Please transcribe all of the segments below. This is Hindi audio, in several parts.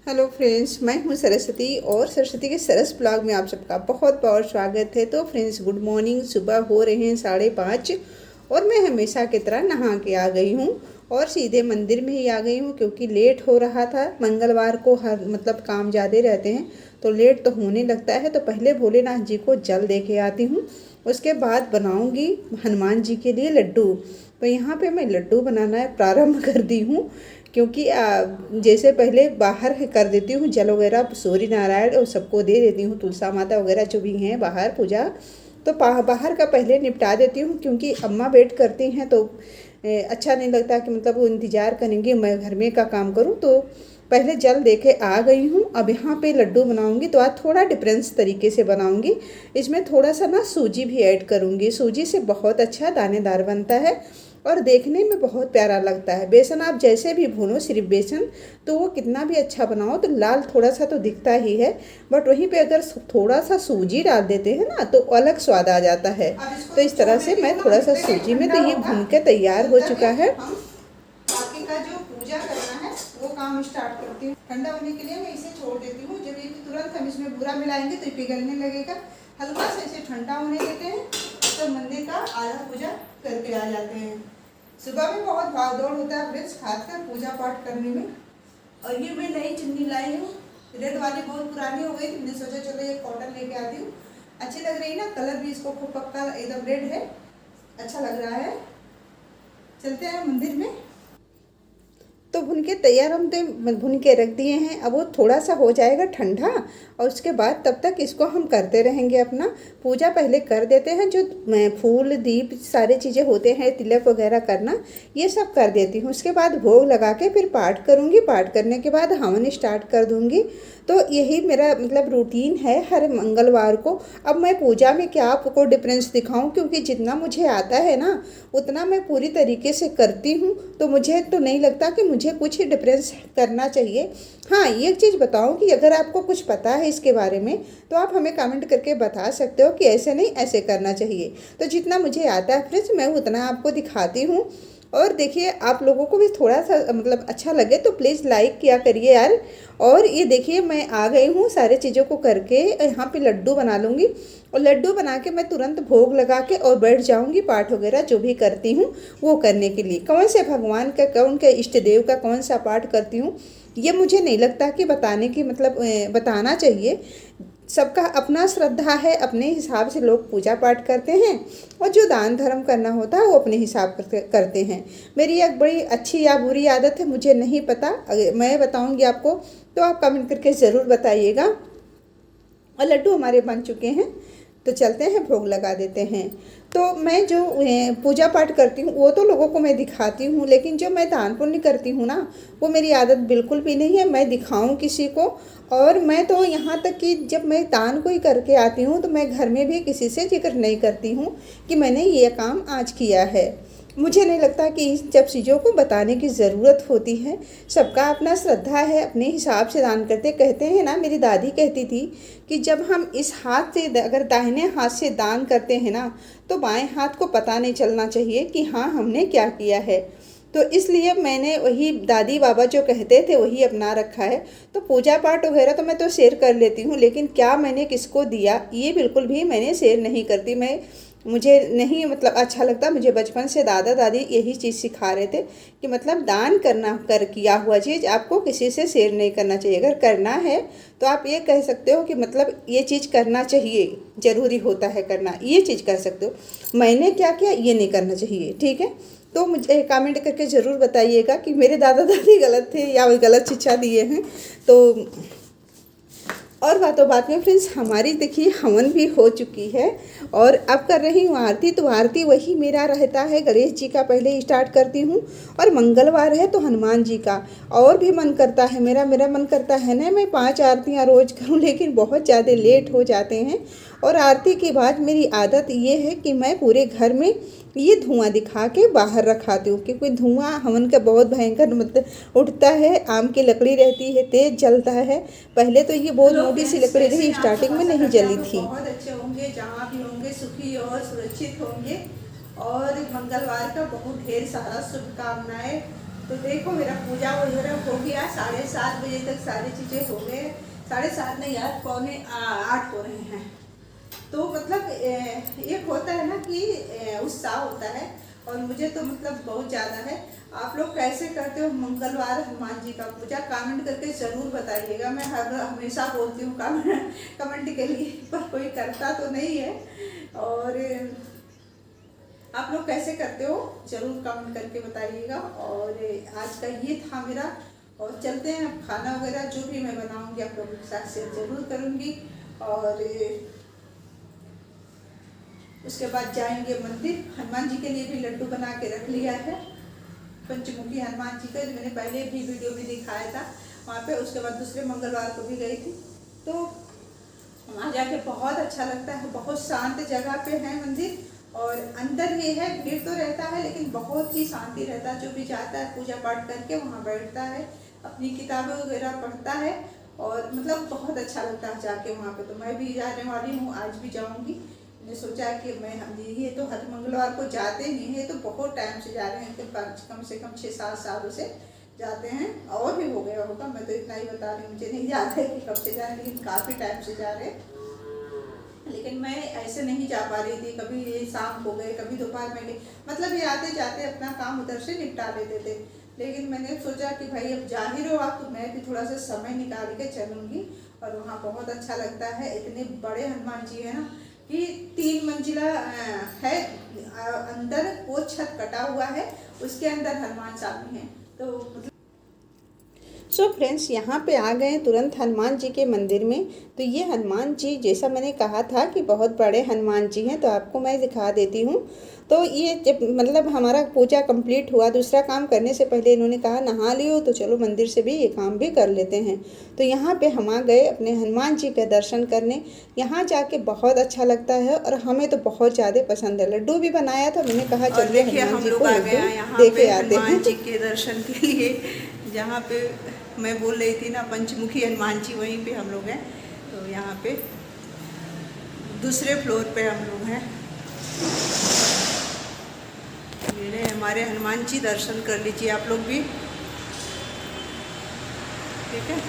हेलो फ्रेंड्स, मैं हूं सरस्वती और सरस्वती के सरस ब्लॉग में आप सबका बहुत बहुत स्वागत है। तो फ्रेंड्स, गुड मॉर्निंग। सुबह हो रहे हैं 5:30 और मैं हमेशा की तरह नहा के आ गई हूं और सीधे मंदिर में ही आ गई हूं क्योंकि लेट हो रहा था। मंगलवार को हर काम ज़्यादा रहते हैं तो लेट तो होने लगता है। तो पहले भोलेनाथ जी को जल दे के आती हूँ, उसके बाद बनाऊँगी हनुमान जी के लिए लड्डू। तो यहाँ पे मैं लड्डू बनाना प्रारंभ कर दी हूँ क्योंकि जैसे पहले बाहर कर देती हूँ जल वगैरह सूर्य नारायण और सबको दे देती हूँ, तुलसा माता वगैरह जो भी हैं बाहर पूजा, तो बाहर का पहले निपटा देती हूँ क्योंकि अम्मा वेट करती हैं तो अच्छा नहीं लगता कि वो इंतज़ार करेंगे मैं घर में का काम करूँ। तो पहले जल दे के आ गई हूँ। अब यहाँ पे लड्डू बनाऊँगी तो आज थोड़ा डिफरेंस तरीके से बनाऊँगी। इसमें थोड़ा सा ना सूजी भी ऐड करूँगी। सूजी से बहुत अच्छा दानेदार बनता है और देखने में बहुत प्यारा लगता है। बेसन आप जैसे भी भूनो, सिर्फ बेसन, तो वो कितना भी अच्छा बनाओ तो लाल थोड़ा सा तो दिखता ही है, बट वहीं पे अगर थोड़ा सा सूजी डाल देते हैं ना तो अलग स्वाद आ जाता है। तो इस तरह से मैं थोड़ा सा सूजी में, तो ये भून के तैयार हो चुका है। बाकी का जो पूजा करना है वो काम स्टार्ट करती हूँ। ठंडा होने के लिए मैं इसे छोड़ देती हूँ। जब ये तुरंत हम इसमें बूरा मिलाएंगे तो ये पिघलने लगेगा। हल्का सा इसे ठंडा होने देते हैं तो मंदिर का आधा पूजा करके आ जाते हैं। सुबह में बहुत भाग दौड़ होता है फ्रेंड्स, खासकर पूजा पाठ करने में। और ये मैं नई चुन्नी लाई हूँ, रेड वाली बहुत पुरानी हो गई थी, मैंने सोचा चलो ये कॉटन लेके आती हूँ। अच्छी लग रही ना, कलर भी इसको खूब पक्का एकदम रेड है, अच्छा लग रहा है। चलते हैं मंदिर में। तो भुन के तैयार हम तो भुन के रख दिए हैं। अब वो थोड़ा सा हो जाएगा ठंडा और उसके बाद तब तक इसको हम करते रहेंगे। अपना पूजा पहले कर देते हैं, जो फूल दीप सारी चीज़ें होते हैं, तिलक वगैरह करना, ये सब कर देती हूँ। उसके बाद भोग लगा के फिर पाठ करूँगी। पाठ करने के बाद हवन स्टार्ट कर दूँगी। तो यही मेरा रूटीन है हर मंगलवार को। अब मैं पूजा में क्या आपको डिफरेंस दिखाऊं, क्योंकि जितना मुझे आता है ना उतना मैं पूरी तरीके से करती हूँ। तो मुझे तो नहीं लगता कि मुझे कुछ डिफरेंस करना चाहिए। हाँ, ये चीज़ बताऊं कि अगर आपको कुछ पता है इसके बारे में तो आप हमें कमेंट करके बता सकते हो कि ऐसे नहीं ऐसे करना चाहिए। तो जितना मुझे आता है फ्रेंड्स मैं उतना आपको दिखाती हूँ। और देखिए, आप लोगों को भी थोड़ा सा अच्छा लगे तो प्लीज़ लाइक किया करिए यार। और ये देखिए, मैं आ गई हूँ सारे चीज़ों को करके। यहाँ पे लड्डू बना लूँगी और लड्डू बना के मैं तुरंत भोग लगा के और बैठ जाऊँगी पाठ वगैरह जो भी करती हूँ वो करने के लिए। कौन से भगवान का, कौन के इष्ट देव का कौन सा पाठ करती हूँ ये मुझे नहीं लगता कि बताने की बताना चाहिए। सबका अपना श्रद्धा है, अपने हिसाब से लोग पूजा पाठ करते हैं और जो दान धर्म करना होता है वो अपने हिसाब करते हैं। मेरी एक बड़ी अच्छी या बुरी आदत है, मुझे नहीं पता, अगर मैं बताऊंगी आपको तो आप कमेंट करके ज़रूर बताइएगा। और लड्डू हमारे बन चुके हैं तो चलते हैं भोग लगा देते हैं। तो मैं जो पूजा पाठ करती हूँ वो तो लोगों को मैं दिखाती हूँ, लेकिन जो मैं दान पुण्य करती हूँ ना वो मेरी आदत बिल्कुल भी नहीं है मैं दिखाऊँ किसी को। और मैं तो यहाँ तक कि जब मैं दान कोई करके आती हूँ तो मैं घर में भी किसी से जिक्र नहीं करती हूँ कि मैंने ये काम आज किया है। मुझे नहीं लगता कि इन सब चीज़ों को बताने की ज़रूरत होती है। सबका अपना श्रद्धा है, अपने हिसाब से दान करते। कहते हैं ना, मेरी दादी कहती थी कि जब हम इस हाथ से अगर दाहिने हाथ से दान करते हैं ना तो बाएं हाथ को पता नहीं चलना चाहिए कि हाँ हमने क्या किया है। तो इसलिए मैंने वही दादी बाबा जो कहते थे वही अपना रखा है। तो पूजा पाठ वगैरह तो मैं तो शेयर कर लेती हूँ, लेकिन क्या मैंने किसको दिया ये बिल्कुल भी मैंने शेयर नहीं करती। मुझे नहीं अच्छा लगता। मुझे बचपन से दादा दादी यही चीज़ सिखा रहे थे कि दान करना, कर किया हुआ चीज़ आपको किसी से शेयर नहीं करना चाहिए। अगर करना है तो आप ये कह सकते हो कि ये चीज़ करना चाहिए, ज़रूरी होता है करना, ये चीज़ कर सकते हो। मैंने क्या किया ये नहीं करना चाहिए, ठीक है। तो मुझे कमेंट करके ज़रूर बताइएगा कि मेरे दादा दादी गलत थे या वो गलत शिक्षा दिए हैं। तो और बातों बात में फ्रेंड्स, हमारी देखिए हवन भी हो चुकी है और अब कर रही हूँ आरती। तो आरती वही मेरा रहता है, गणेश जी का पहले स्टार्ट करती हूँ और मंगलवार है तो हनुमान जी का। और भी मन करता है मेरा मन करता है ना मैं 5 आरतियाँ रोज़ करूँ, लेकिन बहुत ज़्यादा लेट हो जाते हैं। और आरती के बाद मेरी आदत ये है कि मैं पूरे घर में ये धुआं दिखा के बाहर रखाती हूँ, क्योंकि धुआं हवन का बहुत भयंकर उठता है। आम की लकड़ी रहती है, तेज जलता है। पहले तो ये बहुत मोटी सी लकड़ी रही, स्टार्टिंग में नहीं जली थी। बहुत अच्छे होंगे, जहाँ भी होंगे सुखी और सुरक्षित होंगे और मंगलवार का बहुत ढेर सारा शुभकामनाएं तो देखो मेरा पूजा वगैरह हो गया, 7:30 बजे तक सारी चीज़ें हो गए। 7:30 नहीं यार, 7:45 हो रहे हैं। तो मतलब एक होता है ना कि उत्साह होता है, और मुझे तो मतलब बहुत ज़्यादा है। आप लोग कैसे करते हो मंगलवार हनुमान जी का पूजा? कमेंट करके ज़रूर बताइएगा। मैं हमेशा बोलती हूँ कमेंट के लिए, पर कोई करता तो नहीं है। और आप लोग कैसे करते हो ज़रूर कमेंट करके बताइएगा। और आज का ये था मेरा, और चलते हैं अब खाना वगैरह जो भी मैं बनाऊंगी आप लोगों के साथ शेयर ज़रूर करूंगी। और उसके बाद जाएंगे मंदिर। हनुमान जी के लिए भी लड्डू बना के रख लिया है, पंचमुखी हनुमान जी का, जो मैंने पहले भी वीडियो में दिखाया था वहाँ पे। उसके बाद दूसरे मंगलवार को भी गई थी, तो वहाँ जाके बहुत अच्छा लगता है। बहुत शांत जगह पे है मंदिर, और अंदर ये है, भीड़ तो रहता है लेकिन बहुत ही शांति रहता है। जो भी जाता है पूजा पाठ करके वहाँ बैठता है, अपनी किताबें वगैरह पढ़ता है, और मतलब बहुत अच्छा लगता है जाके वहाँ पे। तो मैं भी जाने वाली हूँ, आज भी जाऊँगी। मैंने सोचा कि ये तो हर मंगलवार को जाते नहीं है, तो बहुत टाइम से जा रहे हैं, कम से कम 6-7 सालों से जाते हैं, और भी हो गया होगा, मैं तो इतना ही बता रही हूँ, मुझे नहीं याद है कि कब से जा रहे हैं, लेकिन काफ़ी टाइम से जा रहे हैं। लेकिन मैं ऐसे नहीं जा पा रही थी, कभी ये शाम को गए, कभी दोपहर में गए, मतलब ये आते जाते अपना काम उधर से निपटा लेते थे। लेकिन मैंने सोचा कि भाई अब जा ही रहो आप, तो मैं भी थोड़ा सा समय निकाल के चलूँगी। और वहाँ बहुत अच्छा लगता है, इतने बड़े हनुमान जी है ना कि 3 मंजिला है। अंदर वो छत कटा हुआ है, उसके अंदर हनुमान स्वामी है। तो सो फ्रेंड्स, यहाँ पे आ गए तुरंत हनुमान जी के मंदिर में। तो ये हनुमान जी, जैसा मैंने कहा था कि बहुत बड़े हनुमान जी हैं, तो आपको मैं दिखा देती हूँ। तो ये जब मतलब हमारा पूजा कंप्लीट हुआ, दूसरा काम करने से पहले इन्होंने कहा नहा लियो, तो चलो मंदिर से भी ये काम भी कर लेते हैं। तो यहाँ पे हम आ गए अपने हनुमान जी के दर्शन करने। यहाँ जाके बहुत अच्छा लगता है, और हमें तो बहुत ज़्यादा पसंद है। लड्डू भी बनाया था, मैंने कहा चलिए हनुमान जी को लड्डू देके आते हैं हनुमान जी के दर्शन के लिए। जहाँ पे मैं बोल रही थी ना पंचमुखी हनुमान जी, वहीं पे हम लोग हैं। तो यहाँ पे दूसरे फ्लोर पे हम लोग हैं। मेरे हमारे हनुमान जी दर्शन कर लीजिए आप लोग भी, ठीक है।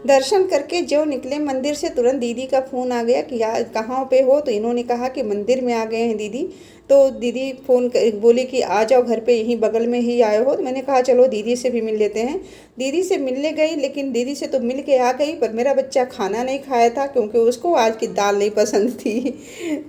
दर्शन करके जो निकले मंदिर से, तुरंत दीदी का फ़ोन आ गया कि यार कहाँ पे हो? तो इन्होंने कहा कि मंदिर में आ गए हैं दीदी। तो दीदी बोली कि आ जाओ घर पे, यहीं बगल में ही आए हो। तो मैंने कहा चलो दीदी से भी मिल लेते हैं। दीदी से मिलने गई, लेकिन दीदी से तो मिल के आ गई, पर मेरा बच्चा खाना नहीं खाया था, क्योंकि उसको आज की दाल नहीं पसंद थी।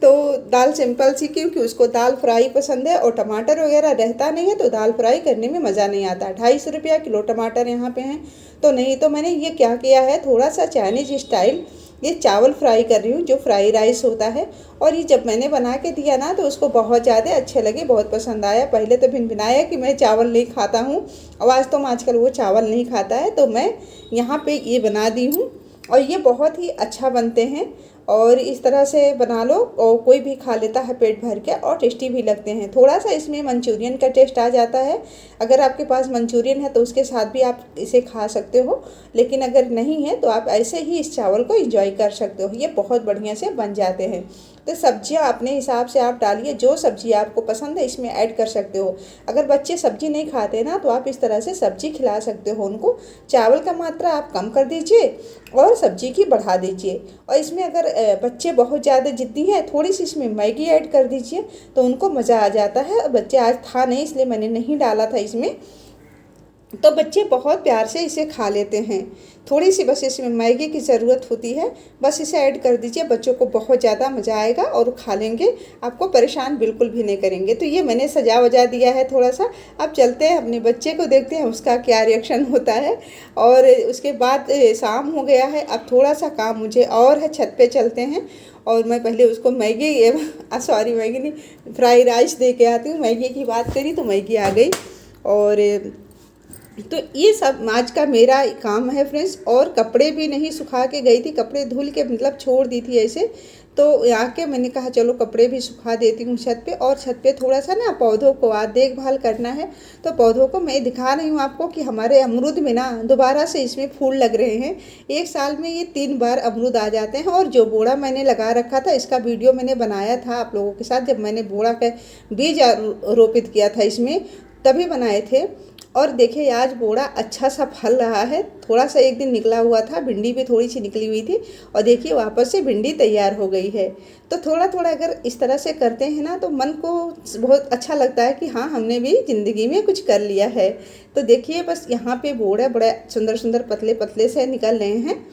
तो दाल सिंपल सी, क्योंकि उसको दाल फ्राई पसंद है, और टमाटर वगैरह रहता नहीं है, तो दाल फ्राई करने में मज़ा नहीं आता। 250 रुपया किलो टमाटर यहाँ पे हैं। तो नहीं, तो मैंने ये क्या किया है, थोड़ा सा चाइनीज स्टाइल ये चावल फ्राई कर रही हूँ, जो फ्राई राइस होता है। और ये जब मैंने बना के दिया ना, तो उसको बहुत ज़्यादा अच्छे लगे, बहुत पसंद आया। पहले तो भिनभिनाया कि मैं चावल नहीं खाता हूँ, आवाज़ तो आजकल वो चावल नहीं खाता है। तो मैं यहाँ पे ये बना दी हूँ, और ये बहुत ही अच्छा बनते हैं। और इस तरह से बना लो, और कोई भी खा लेता है पेट भर के, और टेस्टी भी लगते हैं। थोड़ा सा इसमें मंचूरियन का टेस्ट आ जाता है। अगर आपके पास मंचूरियन है तो उसके साथ भी आप इसे खा सकते हो, लेकिन अगर नहीं है तो आप ऐसे ही इस चावल को एंजॉय कर सकते हो। ये बहुत बढ़िया से बन जाते हैं। तो सब्जियां अपने हिसाब से आप डालिए, जो सब्जी आपको पसंद है इसमें ऐड कर सकते हो। अगर बच्चे सब्जी नहीं खाते ना, तो आप इस तरह से सब्जी खिला सकते हो उनको। चावल का मात्रा आप कम कर दीजिए, और सब्जी की बढ़ा दीजिए। और इसमें अगर बच्चे बहुत ज़्यादा ज़िद्दी हैं, थोड़ी सी इसमें मैगी ऐड कर दीजिए, तो उनको मज़ा आ जाता है। बच्चे आज था नहीं, इसलिए मैंने नहीं डाला था इसमें। तो बच्चे बहुत प्यार से इसे खा लेते हैं। थोड़ी सी बस इसमें मैगी की ज़रूरत होती है, बस इसे ऐड कर दीजिए, बच्चों को बहुत ज़्यादा मज़ा आएगा, और खा लेंगे, आपको परेशान बिल्कुल भी नहीं करेंगे। तो ये मैंने सजा वजा दिया है थोड़ा सा। अब चलते हैं अपने बच्चे को देखते हैं उसका क्या रिएक्शन होता है। और उसके बाद शाम हो गया है, अब थोड़ा सा काम मुझे और है, छत पे चलते हैं। और मैं पहले उसको मैगी मैगी नहीं, फ्राई राइस दे के आती हूँ। मैगी की बात करी तो मैगी आ गई। और तो ये सब आज का मेरा काम है फ्रेंड्स। और कपड़े भी नहीं सुखा के गई थी, कपड़े धुल के मतलब छोड़ दी थी ऐसे। तो आके मैंने कहा चलो कपड़े भी सुखा देती हूँ छत पे। और छत पे थोड़ा सा ना पौधों को आज देखभाल करना है। तो पौधों को मैं दिखा रही हूँ आपको कि हमारे अमरूद में ना दोबारा से इसमें फूल लग रहे हैं। एक साल में ये 3 बार अमरूद आ जाते हैं। और जो बोड़ा मैंने लगा रखा था, इसका वीडियो मैंने बनाया था आप लोगों के साथ, जब मैंने बोड़ा का बीज रोपित किया था इसमें। तभी बनाए थे। और देखिए आज बोड़ा अच्छा सा फल रहा है। थोड़ा सा एक दिन निकला हुआ था, भिंडी भी थोड़ी सी निकली हुई थी, और देखिए वापस से भिंडी तैयार हो गई है। तो थोड़ा थोड़ा अगर इस तरह से करते हैं ना तो मन को बहुत अच्छा लगता है कि हाँ हमने भी ज़िंदगी में कुछ कर लिया है। तो देखिए बस यहाँ पे बोड़ा बड़ा सुंदर सुंदर पतले पतले से निकल रहे हैं।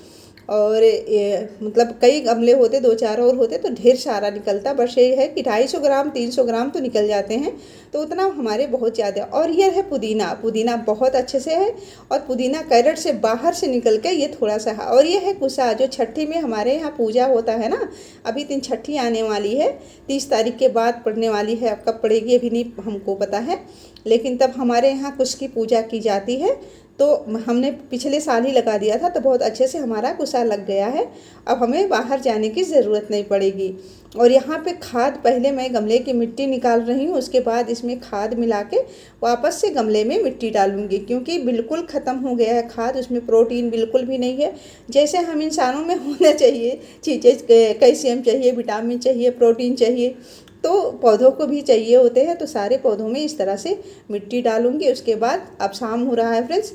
और ये मतलब कई गमले होते, 2-4 और होते तो ढेर सारा निकलता। बस ये है कि 250 ग्राम 300 ग्राम तो निकल जाते हैं, तो उतना हमारे बहुत ज़्यादा। और ये है पुदीना, पुदीना बहुत अच्छे से है, और पुदीना कैरेट से बाहर से निकल के ये थोड़ा सा है। और ये है कुसा, जो छठी में हमारे यहाँ पूजा होता है ना, अभी 3 छठी आने वाली है, 30 तारीख के बाद पड़ने वाली है। अब कब पड़ेगी अभी नहीं हमको पता है, लेकिन तब हमारे यहाँ कुछ की पूजा की जाती है। तो हमने पिछले साल ही लगा दिया था, तो बहुत अच्छे से हमारा कुसा लग गया है। अब हमें बाहर जाने की ज़रूरत नहीं पड़ेगी। और यहाँ पे खाद, पहले मैं गमले की मिट्टी निकाल रही हूँ, उसके बाद इसमें खाद मिला के वापस से गमले में मिट्टी डालूंगी, क्योंकि बिल्कुल ख़त्म हो गया है खाद, उसमें प्रोटीन बिल्कुल भी नहीं है। जैसे हम इंसानों में होना चाहिए चीज़ें, कैल्शियम चाहिए, विटामिन चाहिए, प्रोटीन चाहिए, तो पौधों को भी चाहिए होते हैं। तो सारे पौधों में इस तरह से मिट्टी डालूंगी। उसके बाद अब शाम हो रहा है फ्रेंड्स।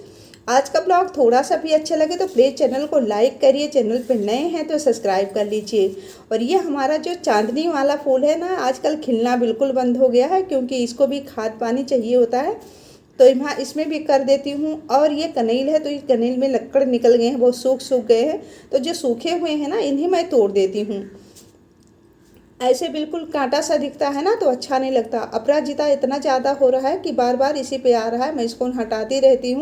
आज का ब्लॉग थोड़ा सा भी अच्छा लगे तो प्लीज़ चैनल को लाइक करिए, चैनल पर नए हैं तो सब्सक्राइब कर लीजिए। और ये हमारा जो चांदनी वाला फूल है ना, आजकल खिलना बिल्कुल बंद हो गया है, क्योंकि इसको भी खाद पानी चाहिए होता है, तो यहाँ इसमें भी कर देती हूँ। और ये कनेल है, तो ये कनेल में लक्कड़ निकल गए हैं, बहुत सूख गए हैं, तो जो सूखे हुए हैं ना इन्हें मैं तोड़ देती हूँ। ऐसे बिल्कुल कांटा सा दिखता है ना तो अच्छा नहीं लगता। अपराजिता इतना ज़्यादा हो रहा है कि बार बार इसी पे आ रहा है, मैं इसको हटाती रहती हूँ।